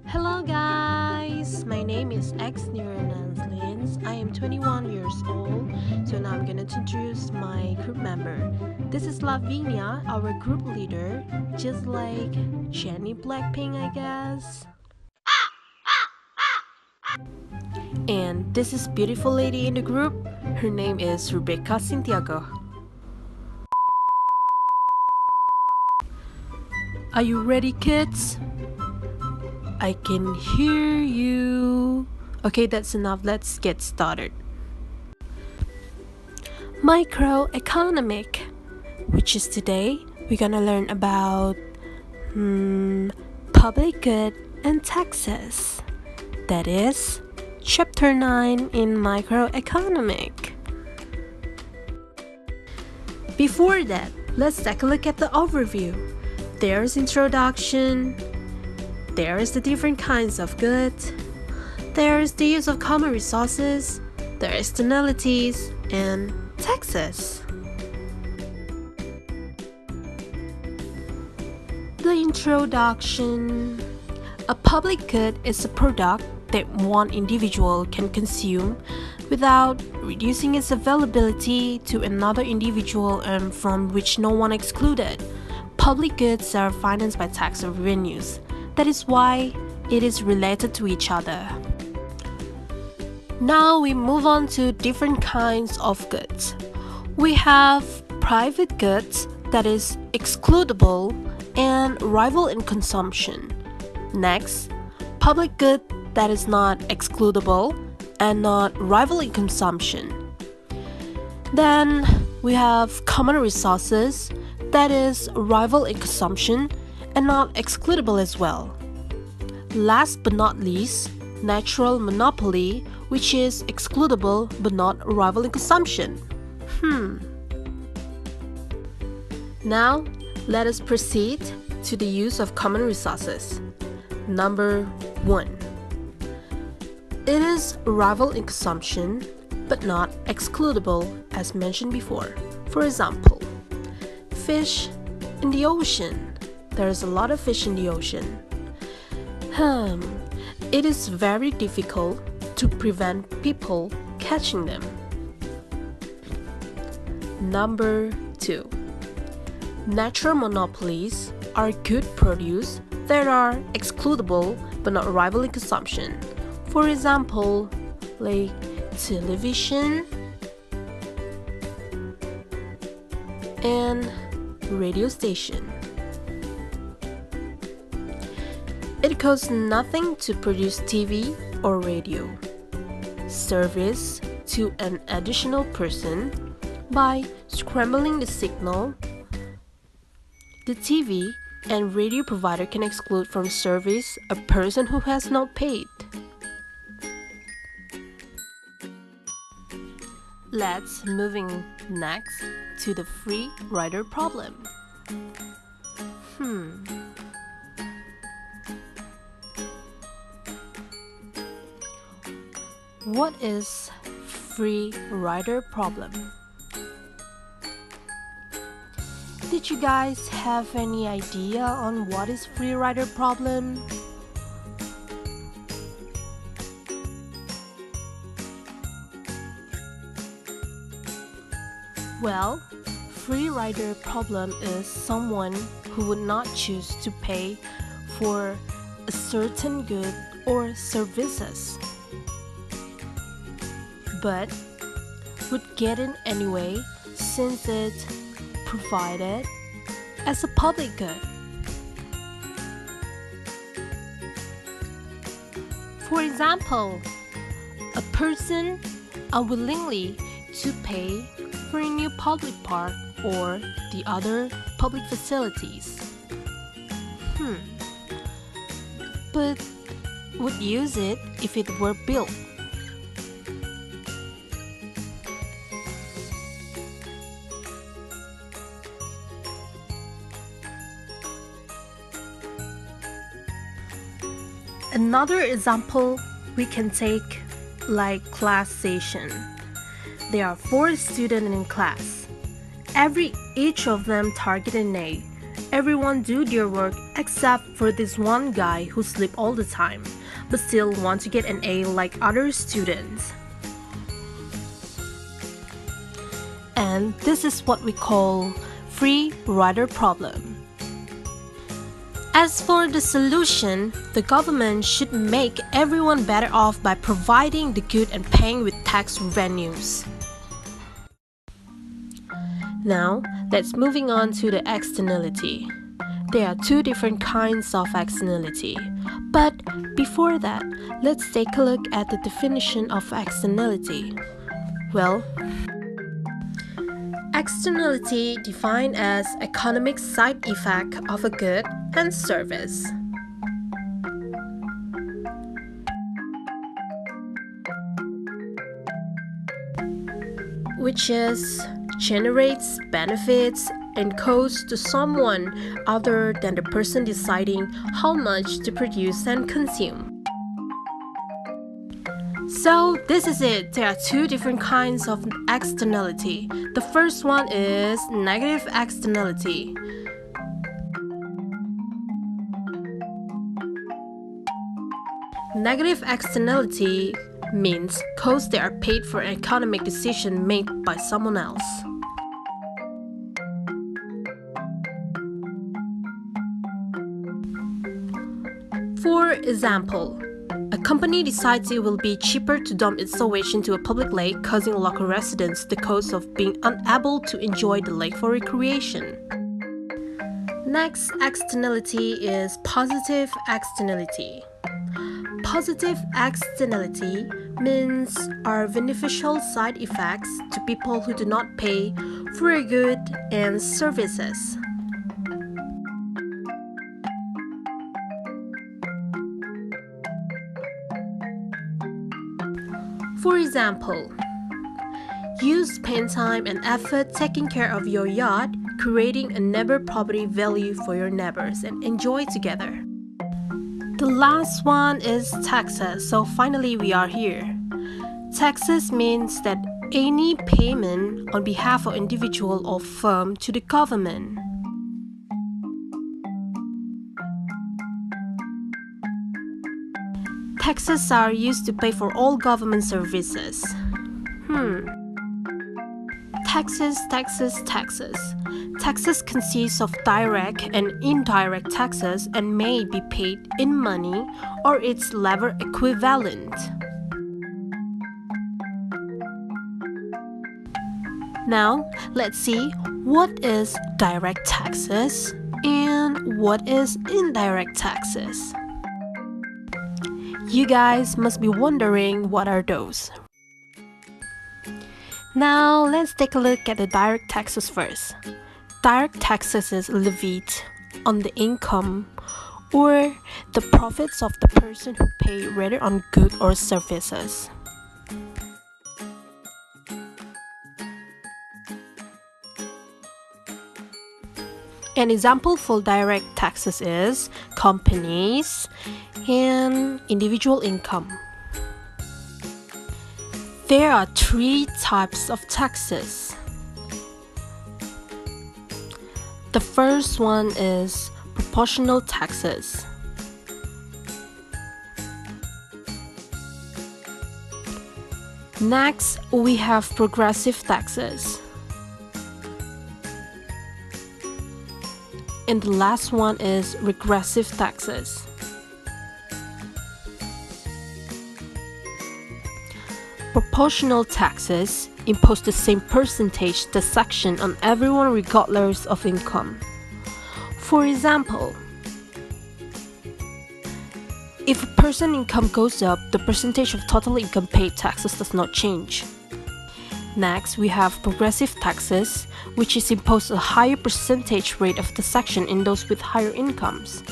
Hello guys, my name is X Lins. I am 21 years old, so now I'm gonna introduce my group member. This is Lavinia, our group leader, just like Jenny Blackpink, I guess. And this is beautiful lady in the group. Her name is Rebecca Santiago. Are you ready, kids? I can hear you. Okay, that's enough. Let's get started. Microeconomic, which is today we're gonna learn about public good and taxes. That is chapter 9 in microeconomic. Before that, let's take a look at the overview. There's introduction. There's the different kinds of goods. There's the use of common resources. There are externalities and taxes. The introduction. A public good is a product that one individual can consume without reducing its availability to another individual and from which no one excluded. Public goods are financed by tax revenues. That is why it is related to each other. Now we move on to different kinds of goods. We have private goods that is excludable and rival in consumption. Next, public good that is not excludable and not rival in consumption. Then we have common resources that is rival in consumption and not excludable as well. Last but not least, natural monopoly, which is excludable but not rival in consumption. Now, let us proceed to the use of common resources. Number 1. It is rival in consumption but not excludable as mentioned before. For example, fish in the ocean. There is a lot of fish in the ocean. It is very difficult to prevent people catching them. Number 2. Natural monopolies are good produce that are excludable but not rival in consumption. For example, like television and radio station. It costs nothing to produce TV or radio. Service to an additional person by scrambling the signal. The TV and radio provider can exclude from service a person who has not paid. Let's moving next to the free rider problem. What is free rider problem? Did you guys have any idea on what is free rider problem? Well, free rider problem is someone who would not choose to pay for a certain good or services, but would get in anyway since it's provided as a public good. For example, a person unwillingly to pay for a new public park or the other public facilities. But would use it if it were built. Another example we can take like class session. There are 4 students in class. Each of them target an A Everyone do their work except for this one guy who sleep all the time, but still want to get an A like other students. And this is what we call free rider problem. As for the solution, the government should make everyone better off by providing the good and paying with tax revenues. Now, let's moving on to the externality. There are two different kinds of externality. But before that, let's take a look at the definition of externality. Well, externality defined as economic side effect of a good and service. Which is generates benefits and costs to someone other than the person deciding how much to produce and consume. So this is it. There are two different kinds of externality. The first one is negative externality. Negative externality means costs that are paid for an economic decision made by someone else. For example, a company decides it will be cheaper to dump its sewage into a public lake, causing local residents the cost of being unable to enjoy the lake for recreation. Next externality is positive externality. Positive externality means are beneficial side effects to people who do not pay for a good and services. For example, you spend time and effort taking care of your yacht, creating a neighbor property value for your neighbors and enjoy together. The last one is taxes. So finally we are here. Taxes means that any payment on behalf of individual or firm to the government. Taxes are used to pay for all government services. Taxes. Taxes consist of direct and indirect taxes and may be paid in money or its level equivalent. Now, let's see what is direct taxes and what is indirect taxes. You guys must be wondering what are those. Now, let's take a look at the direct taxes first. Direct taxes is levied on the income or the profits of the person who pay rather on goods or services. An example for direct taxes is companies and individual income. There are three types of taxes. The first one is proportional taxes. Next, we have progressive taxes. And the last one is regressive taxes. Proportional taxes impose the same percentage taxation on everyone regardless of income. For example, if a person's income goes up, the percentage of total income paid taxes does not change. Next, we have progressive taxes, which is imposed a higher percentage rate of taxation in those with higher incomes.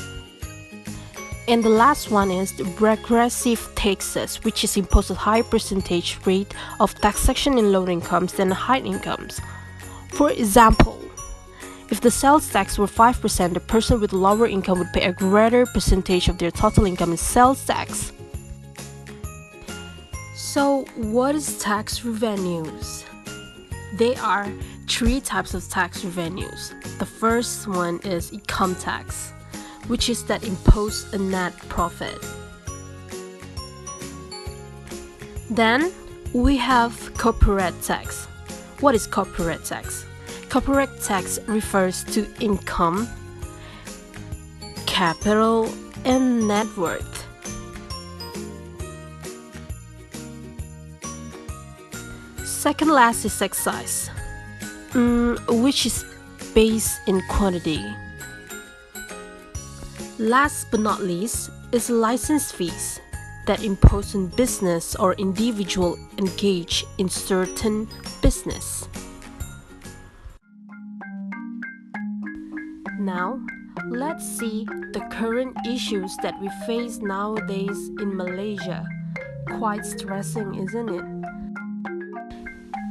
And the last one is the regressive taxes, which is imposed a higher percentage rate of taxation in low incomes than high incomes. For example, if the sales tax were 5%, the person with lower income would pay a greater percentage of their total income in sales tax. So, what is tax revenues? They are three types of tax revenues. The first one is income tax, which is that impose a net profit. Then we have corporate tax. What is corporate tax? Corporate tax refers to income, capital, and net worth. Second last is excise, which is based in quantity. Last but not least is license fees that impose on business or individual engaged in certain business. Now, let's see the current issues that we face nowadays in Malaysia. Quite stressing, isn't it?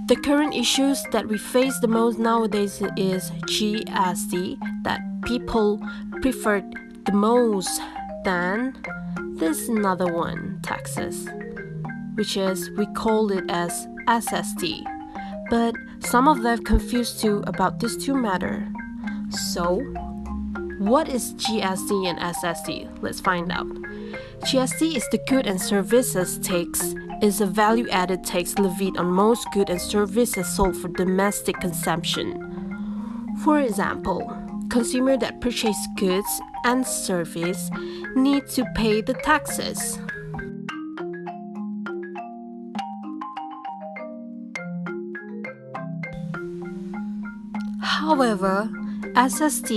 The current issues that we face the most nowadays is GST, that people prefer the most than this another one, taxes, which is we call it as SST. But some of them confused too about these two matter. So, what is GST and SST? Let's find out. GST is the good and services tax. Is a value-added tax levied on most goods and services sold for domestic consumption. For example, consumers that purchase goods and service need to pay the taxes. However, SST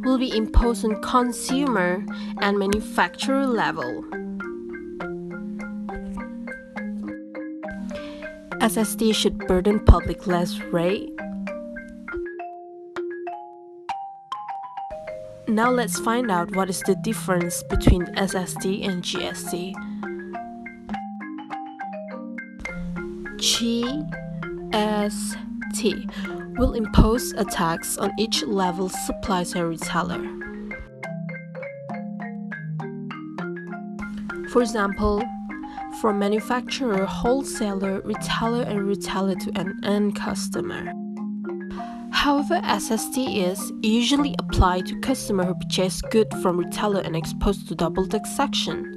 will be imposed on consumer and manufacturer level. SST should burden public less, right? Now let's find out what is the difference between SST and GST. GST will impose a tax on each level supplier and retailer. For example, from manufacturer, wholesaler, retailer, and retailer to an end customer. However, SST is usually applied to customers who purchase goods from retailer and exposed to double taxation.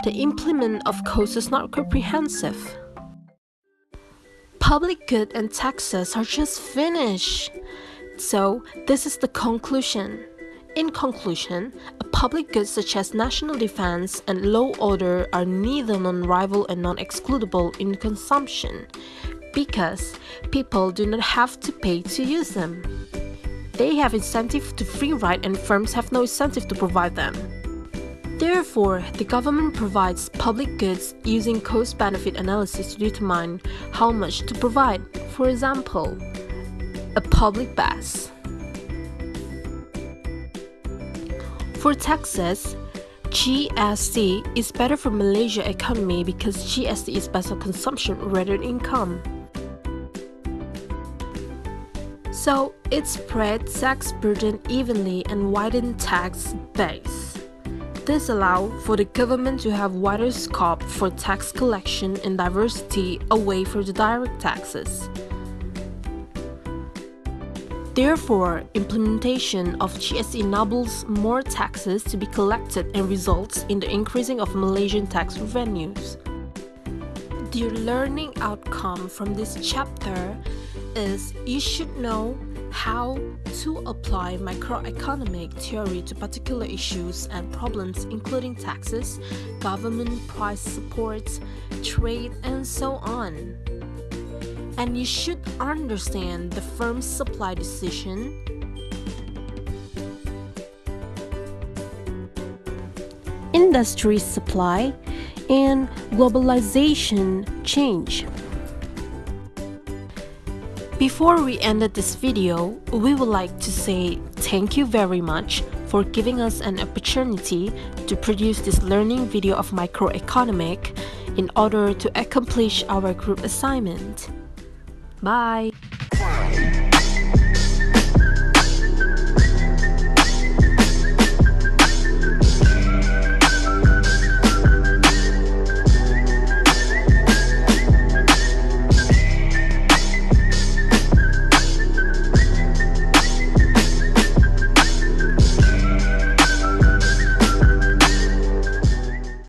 The implement of cost is not comprehensive. Public goods and taxes are just finished. So, this is the conclusion. In conclusion, a public goods such as national defense and law order are neither non-rival and non-excludable in consumption because people do not have to pay to use them. They have incentive to free ride and firms have no incentive to provide them. Therefore, the government provides public goods using cost-benefit analysis to determine how much to provide. For example, a public bus. For taxes, GST is better for Malaysia economy because GST is based on consumption rather than income. So it spreads tax burden evenly and widens tax base. This allows for the government to have wider scope for tax collection and diversity away from the direct taxes. Therefore, implementation of GST enables more taxes to be collected and results in the increasing of Malaysian tax revenues. The learning outcome from this chapter is you should know how to apply microeconomic theory to particular issues and problems including taxes, government price support, trade, and so on. And you should understand the firm's supply decision, industry supply, and globalization change. Before we ended this video, we would like to say thank you very much for giving us an opportunity to produce this learning video of microeconomics in order to accomplish our group assignment. Bye!